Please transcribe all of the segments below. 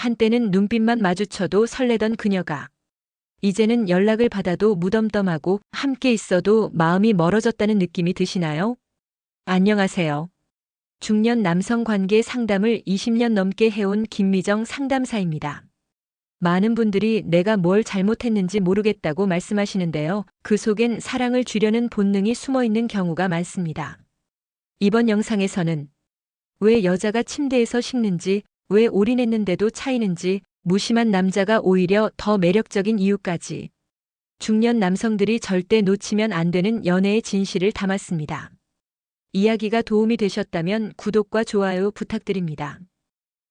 한때는 눈빛만 마주쳐도 설레던 그녀가 이제는 연락을 받아도 무덤덤하고 함께 있어도 마음이 멀어졌다는 느낌이 드시나요? 안녕하세요. 중년 남성 관계 상담을 20년 넘게 해온 김미정 상담사입니다. 많은 분들이 내가 뭘 잘못했는지 모르겠다고 말씀하시는데요. 그 속엔 사랑을 주려는 본능이 숨어 있는 경우가 많습니다. 이번 영상에서는 왜 여자가 침대에서 식는지, 왜 올인했는데도 차이는지, 무심한 남자가 오히려 더 매력적인 이유까지 중년 남성들이 절대 놓치면 안 되는 연애의 진실을 담았습니다. 이야기가 도움이 되셨다면 구독과 좋아요 부탁드립니다.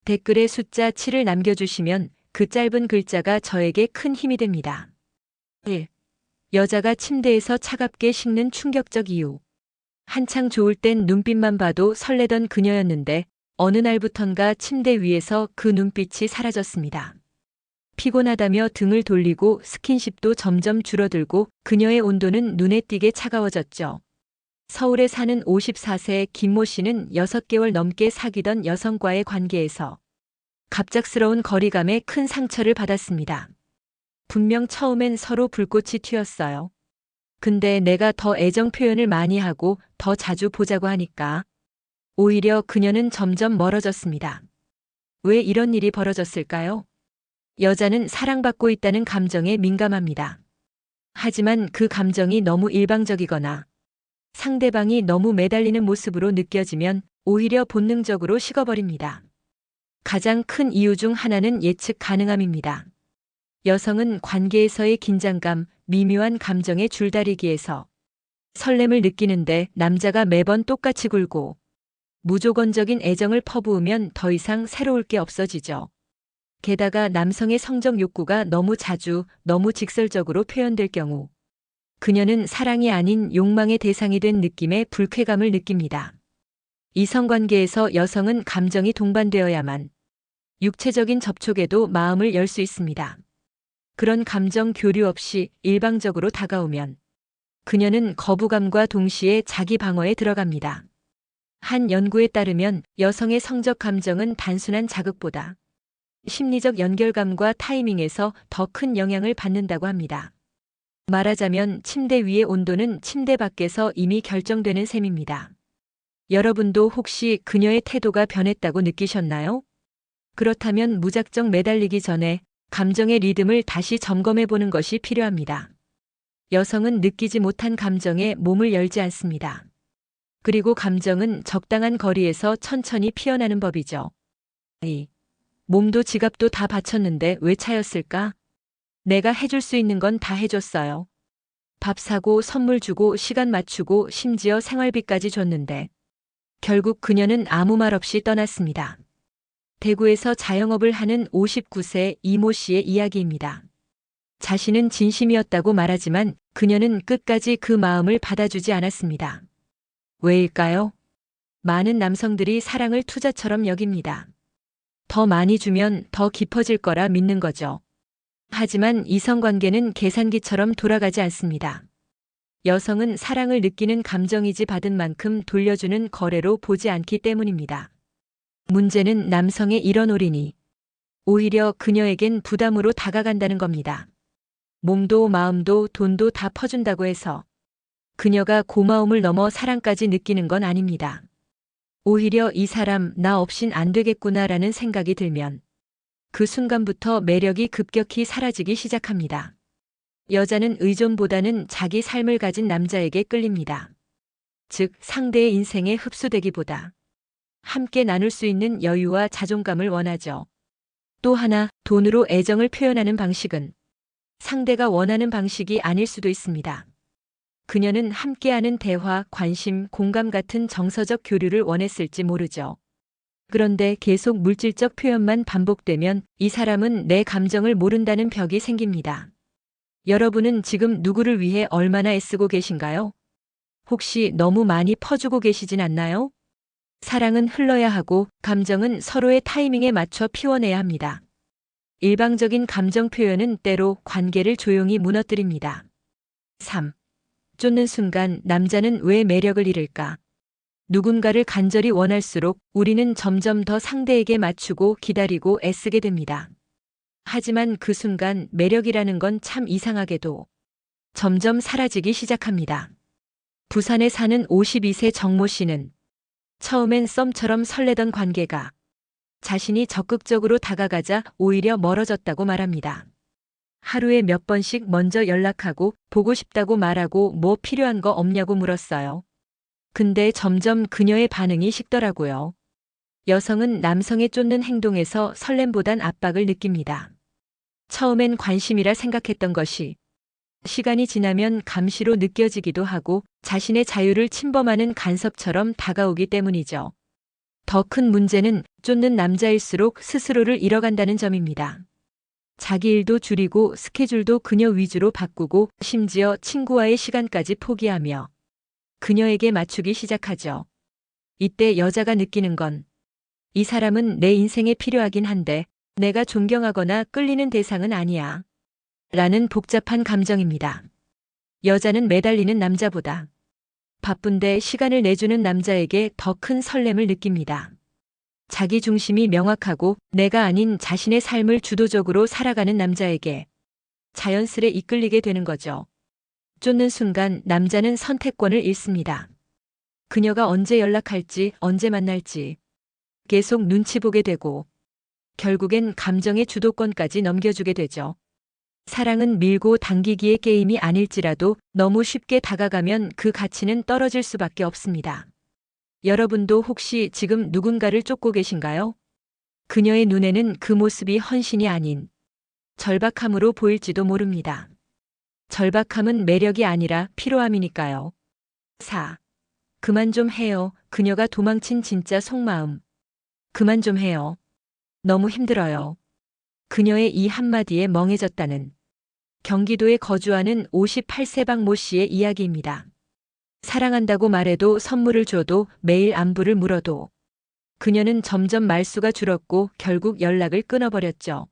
댓글에 숫자 7을 남겨주시면 그 짧은 글자가 저에게 큰 힘이 됩니다. 1. 여자가 침대에서 차갑게 식는 충격적 이유. 한창 좋을 땐 눈빛만 봐도 설레던 그녀였는데 어느 날부턴가 침대 위에서 그 눈빛이 사라졌습니다. 피곤하다며 등을 돌리고 스킨십도 점점 줄어들고 그녀의 온도는 눈에 띄게 차가워졌죠. 서울에 사는 54세 김모 씨는 6개월 넘게 사귀던 여성과의 관계에서 갑작스러운 거리감에 큰 상처를 받았습니다. 분명 처음엔 서로 불꽃이 튀었어요. 근데 내가 더 애정 표현을 많이 하고 더 자주 보자고 하니까 오히려 그녀는 점점 멀어졌습니다. 왜 이런 일이 벌어졌을까요? 여자는 사랑받고 있다는 감정에 민감합니다. 하지만 그 감정이 너무 일방적이거나 상대방이 너무 매달리는 모습으로 느껴지면 오히려 본능적으로 식어버립니다. 가장 큰 이유 중 하나는 예측 가능함입니다. 여성은 관계에서의 긴장감, 미묘한 감정의 줄다리기에서 설렘을 느끼는데 남자가 매번 똑같이 굴고 무조건적인 애정을 퍼부으면 더 이상 새로울 게 없어지죠. 게다가 남성의 성적 욕구가 너무 자주, 너무 직설적으로 표현될 경우 그녀는 사랑이 아닌 욕망의 대상이 된 느낌의 불쾌감을 느낍니다. 이성관계에서 여성은 감정이 동반되어야만 육체적인 접촉에도 마음을 열 수 있습니다. 그런 감정 교류 없이 일방적으로 다가오면 그녀는 거부감과 동시에 자기 방어에 들어갑니다. 한 연구에 따르면 여성의 성적 감정은 단순한 자극보다 심리적 연결감과 타이밍에서 더 큰 영향을 받는다고 합니다. 말하자면 침대 위의 온도는 침대 밖에서 이미 결정되는 셈입니다. 여러분도 혹시 그녀의 태도가 변했다고 느끼셨나요? 그렇다면 무작정 매달리기 전에 감정의 리듬을 다시 점검해 보는 것이 필요합니다. 여성은 느끼지 못한 감정에 몸을 열지 않습니다. 그리고 감정은 적당한 거리에서 천천히 피어나는 법이죠. 몸도 지갑도 다 바쳤는데 왜 차였을까? 내가 해줄 수 있는 건 다 해줬어요. 밥 사고 선물 주고 시간 맞추고 심지어 생활비까지 줬는데 결국 그녀는 아무 말 없이 떠났습니다. 대구에서 자영업을 하는 59세 이모 씨의 이야기입니다. 자신은 진심이었다고 말하지만 그녀는 끝까지 그 마음을 받아주지 않았습니다. 왜일까요? 많은 남성들이 사랑을 투자처럼 여깁니다. 더 많이 주면 더 깊어질 거라 믿는 거죠. 하지만 이성관계는 계산기처럼 돌아가지 않습니다. 여성은 사랑을 느끼는 감정이지 받은 만큼 돌려주는 거래로 보지 않기 때문입니다. 문제는 남성의 이런 올인이 오히려 그녀에겐 부담으로 다가간다는 겁니다. 몸도 마음도 돈도 다 퍼준다고 해서 그녀가 고마움을 넘어 사랑까지 느끼는 건 아닙니다. 오히려 이 사람 나 없인 안 되겠구나라는 생각이 들면 그 순간부터 매력이 급격히 사라지기 시작합니다. 여자는 의존보다는 자기 삶을 가진 남자에게 끌립니다. 즉 상대의 인생에 흡수되기보다 함께 나눌 수 있는 여유와 자존감을 원하죠. 또 하나, 돈으로 애정을 표현하는 방식은 상대가 원하는 방식이 아닐 수도 있습니다. 그녀는 함께하는 대화, 관심, 공감 같은 정서적 교류를 원했을지 모르죠. 그런데 계속 물질적 표현만 반복되면 이 사람은 내 감정을 모른다는 벽이 생깁니다. 여러분은 지금 누구를 위해 얼마나 애쓰고 계신가요? 혹시 너무 많이 퍼주고 계시진 않나요? 사랑은 흘러야 하고 감정은 서로의 타이밍에 맞춰 피워내야 합니다. 일방적인 감정 표현은 때로 관계를 조용히 무너뜨립니다. 3. 쫓는 순간 남자는 왜 매력을 잃을까? 누군가를 간절히 원할수록 우리는 점점 더 상대에게 맞추고 기다리고 애쓰게 됩니다. 하지만 그 순간 매력이라는 건 참 이상하게도 점점 사라지기 시작합니다. 부산에 사는 52세 정모 씨는 처음엔 썸처럼 설레던 관계가 자신이 적극적으로 다가가자 오히려 멀어졌다고 말합니다. 하루에 몇 번씩 먼저 연락하고 보고 싶다고 말하고 뭐 필요한 거 없냐고 물었어요. 근데 점점 그녀의 반응이 식더라고요. 여성은 남성의 쫓는 행동에서 설렘보단 압박을 느낍니다. 처음엔 관심이라 생각했던 것이 시간이 지나면 감시로 느껴지기도 하고 자신의 자유를 침범하는 간섭처럼 다가오기 때문이죠. 더 큰 문제는 쫓는 남자일수록 스스로를 잃어간다는 점입니다. 자기 일도 줄이고 스케줄도 그녀 위주로 바꾸고 심지어 친구와의 시간까지 포기하며 그녀에게 맞추기 시작하죠. 이때 여자가 느끼는 건 이 사람은 내 인생에 필요하긴 한데 내가 존경하거나 끌리는 대상은 아니야. 라는 복잡한 감정입니다. 여자는 매달리는 남자보다 바쁜데 시간을 내주는 남자에게 더 큰 설렘을 느낍니다. 자기 중심이 명확하고 내가 아닌 자신의 삶을 주도적으로 살아가는 남자에게 자연스레 이끌리게 되는 거죠. 쫓는 순간 남자는 선택권을 잃습니다. 그녀가 언제 연락할지, 언제 만날지 계속 눈치 보게 되고 결국엔 감정의 주도권까지 넘겨주게 되죠. 사랑은 밀고 당기기의 게임이 아닐지라도 너무 쉽게 다가가면 그 가치는 떨어질 수밖에 없습니다. 여러분도 혹시 지금 누군가를 쫓고 계신가요? 그녀의 눈에는 그 모습이 헌신이 아닌 절박함으로 보일지도 모릅니다. 절박함은 매력이 아니라 피로함이니까요. 4. 그만 좀 해요. 그녀가 도망친 진짜 속마음. 그만 좀 해요. 너무 힘들어요. 그녀의 이 한마디에 멍해졌다는 경기도에 거주하는 58세 박 모 씨의 이야기입니다. 사랑한다고 말해도 선물을 줘도 매일 안부를 물어도 그녀는 점점 말수가 줄었고 결국 연락을 끊어버렸죠.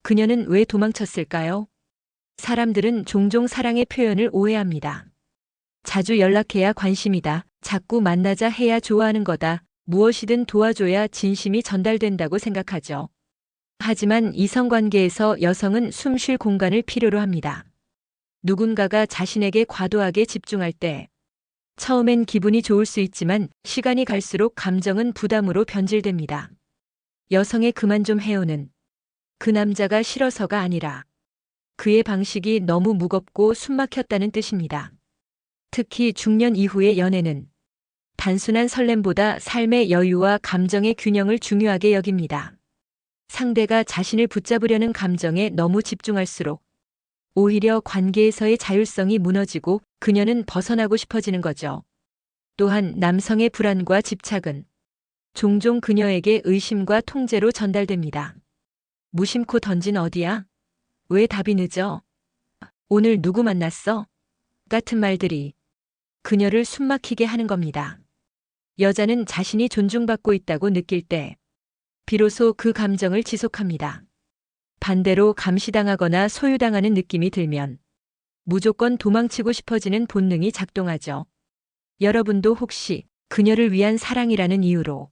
그녀는 왜 도망쳤을까요? 사람들은 종종 사랑의 표현을 오해합니다. 자주 연락해야 관심이다. 자꾸 만나자 해야 좋아하는 거다. 무엇이든 도와줘야 진심이 전달된다고 생각하죠. 하지만 이성관계에서 여성은 숨 쉴 공간을 필요로 합니다. 누군가가 자신에게 과도하게 집중할 때 처음엔 기분이 좋을 수 있지만 시간이 갈수록 감정은 부담으로 변질됩니다. 여성의 그만 좀 해요는 그 남자가 싫어서가 아니라 그의 방식이 너무 무겁고 숨막혔다는 뜻입니다. 특히 중년 이후의 연애는 단순한 설렘보다 삶의 여유와 감정의 균형을 중요하게 여깁니다. 상대가 자신을 붙잡으려는 감정에 너무 집중할수록 오히려 관계에서의 자율성이 무너지고 그녀는 벗어나고 싶어지는 거죠. 또한 남성의 불안과 집착은 종종 그녀에게 의심과 통제로 전달됩니다. 무심코 던진 어디야? 왜 답이 늦어? 오늘 누구 만났어? 같은 말들이 그녀를 숨막히게 하는 겁니다. 여자는 자신이 존중받고 있다고 느낄 때 비로소 그 감정을 지속합니다. 반대로 감시당하거나 소유당하는 느낌이 들면 무조건 도망치고 싶어지는 본능이 작동하죠. 여러분도 혹시 그녀를 위한 사랑이라는 이유로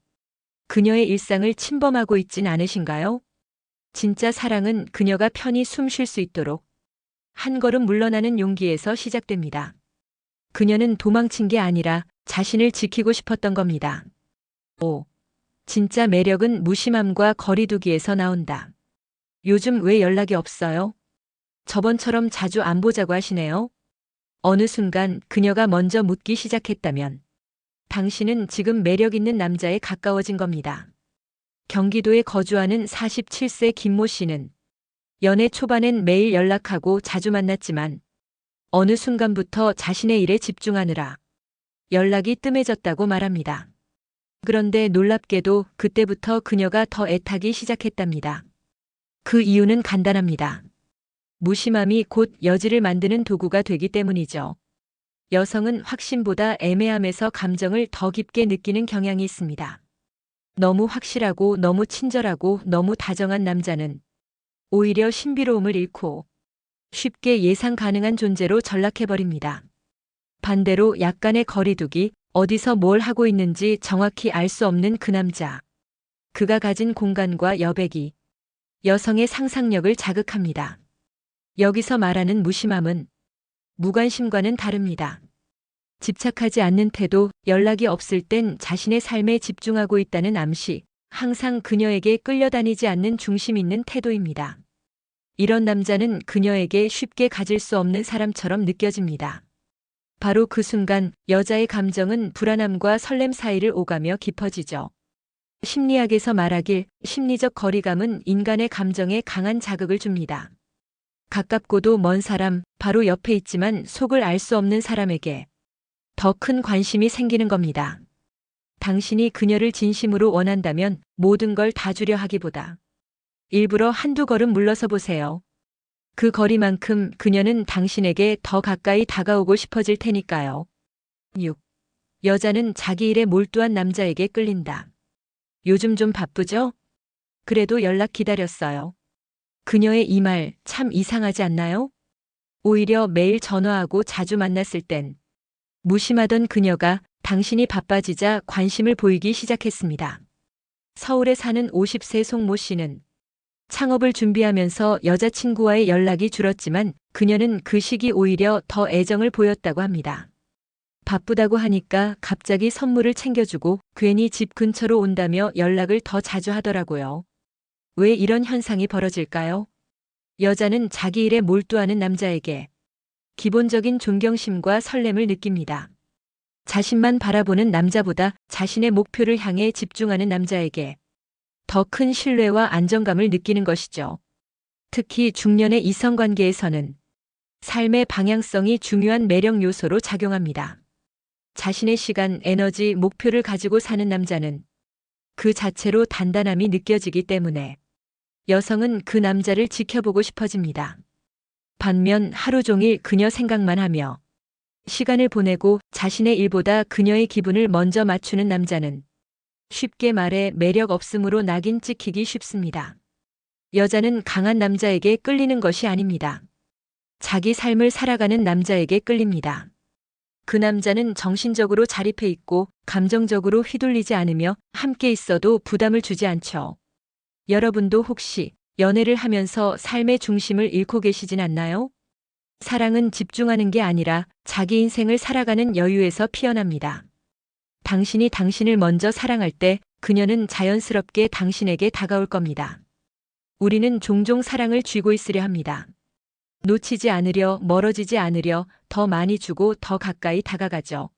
그녀의 일상을 침범하고 있진 않으신가요? 진짜 사랑은 그녀가 편히 숨 쉴 수 있도록 한 걸음 물러나는 용기에서 시작됩니다. 그녀는 도망친 게 아니라 자신을 지키고 싶었던 겁니다. 5. 진짜 매력은 무심함과 거리두기에서 나온다. 요즘 왜 연락이 없어요? 저번처럼 자주 안 보자고 하시네요. 어느 순간 그녀가 먼저 묻기 시작했다면 당신은 지금 매력 있는 남자에 가까워진 겁니다. 경기도에 거주하는 47세 김모 씨는 연애 초반엔 매일 연락하고 자주 만났지만 어느 순간부터 자신의 일에 집중하느라 연락이 뜸해졌다고 말합니다. 그런데 놀랍게도 그때부터 그녀가 더 애타기 시작했답니다. 그 이유는 간단합니다. 무심함이 곧 여지를 만드는 도구가 되기 때문이죠. 여성은 확신보다 애매함에서 감정을 더 깊게 느끼는 경향이 있습니다. 너무 확실하고 너무 친절하고 너무 다정한 남자는 오히려 신비로움을 잃고 쉽게 예상 가능한 존재로 전락해버립니다. 반대로 약간의 거리두기, 어디서 뭘 하고 있는지 정확히 알 수 없는 그 남자. 그가 가진 공간과 여백이 여성의 상상력을 자극합니다. 여기서 말하는 무심함은 무관심과는 다릅니다. 집착하지 않는 태도, 연락이 없을 땐 자신의 삶에 집중하고 있다는 암시, 항상 그녀에게 끌려다니지 않는 중심 있는 태도입니다. 이런 남자는 그녀에게 쉽게 가질 수 없는 사람처럼 느껴집니다. 바로 그 순간 여자의 감정은 불안함과 설렘 사이를 오가며 깊어지죠. 심리학에서 말하길 심리적 거리감은 인간의 감정에 강한 자극을 줍니다. 가깝고도 먼 사람, 바로 옆에 있지만 속을 알 수 없는 사람에게 더 큰 관심이 생기는 겁니다. 당신이 그녀를 진심으로 원한다면 모든 걸 다 주려 하기보다 일부러 한두 걸음 물러서 보세요. 그 거리만큼 그녀는 당신에게 더 가까이 다가오고 싶어질 테니까요. 6. 여자는 자기 일에 몰두한 남자에게 끌린다. 요즘 좀 바쁘죠? 그래도 연락 기다렸어요. 그녀의 이 말 참 이상하지 않나요? 오히려 매일 전화하고 자주 만났을 땐 무심하던 그녀가 당신이 바빠지자 관심을 보이기 시작했습니다. 서울에 사는 50세 송모 씨는 창업을 준비하면서 여자친구와의 연락이 줄었지만 그녀는 그 시기 오히려 더 애정을 보였다고 합니다. 바쁘다고 하니까 갑자기 선물을 챙겨주고 괜히 집 근처로 온다며 연락을 더 자주 하더라고요. 왜 이런 현상이 벌어질까요? 여자는 자기 일에 몰두하는 남자에게 기본적인 존경심과 설렘을 느낍니다. 자신만 바라보는 남자보다 자신의 목표를 향해 집중하는 남자에게 더 큰 신뢰와 안정감을 느끼는 것이죠. 특히 중년의 이성관계에서는 삶의 방향성이 중요한 매력 요소로 작용합니다. 자신의 시간, 에너지, 목표를 가지고 사는 남자는 그 자체로 단단함이 느껴지기 때문에 여성은 그 남자를 지켜보고 싶어집니다. 반면 하루 종일 그녀 생각만 하며 시간을 보내고 자신의 일보다 그녀의 기분을 먼저 맞추는 남자는 쉽게 말해 매력 없음으로 낙인 찍히기 쉽습니다. 여자는 강한 남자에게 끌리는 것이 아닙니다. 자기 삶을 살아가는 남자에게 끌립니다. 그 남자는 정신적으로 자립해 있고 감정적으로 휘둘리지 않으며 함께 있어도 부담을 주지 않죠. 여러분도 혹시 연애를 하면서 삶의 중심을 잃고 계시진 않나요? 사랑은 집중하는 게 아니라 자기 인생을 살아가는 여유에서 피어납니다. 당신이 당신을 먼저 사랑할 때 그녀는 자연스럽게 당신에게 다가올 겁니다. 우리는 종종 사랑을 쥐고 있으려 합니다. 놓치지 않으려, 멀어지지 않으려 더 많이 주고 더 가까이 다가가죠.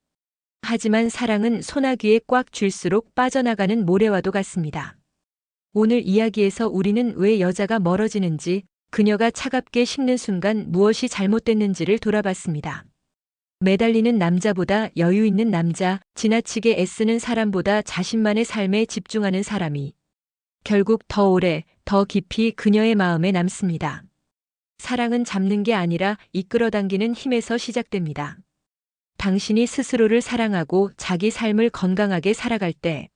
하지만 사랑은 소나기에 꽉 쥘수록 빠져나가는 모래와도 같습니다. 오늘 이야기에서 우리는 왜 여자가 멀어지는지, 그녀가 차갑게 식는 순간 무엇이 잘못됐는지를 돌아봤습니다. 매달리는 남자보다 여유 있는 남자, 지나치게 애쓰는 사람보다 자신만의 삶에 집중하는 사람이 결국 더 오래, 더 깊이 그녀의 마음에 남습니다. 사랑은 잡는 게 아니라 이끌어당기는 힘에서 시작됩니다. 당신이 스스로를 사랑하고 자기 삶을 건강하게 살아갈 때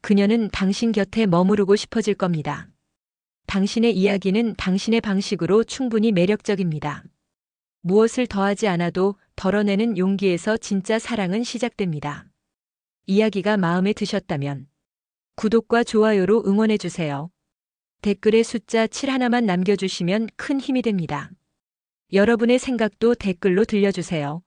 그녀는 당신 곁에 머무르고 싶어질 겁니다. 당신의 이야기는 당신의 방식으로 충분히 매력적입니다. 무엇을 더하지 않아도 덜어내는 용기에서 진짜 사랑은 시작됩니다. 이야기가 마음에 드셨다면 구독과 좋아요로 응원해주세요. 댓글에 숫자 7 하나만 남겨주시면 큰 힘이 됩니다. 여러분의 생각도 댓글로 들려주세요.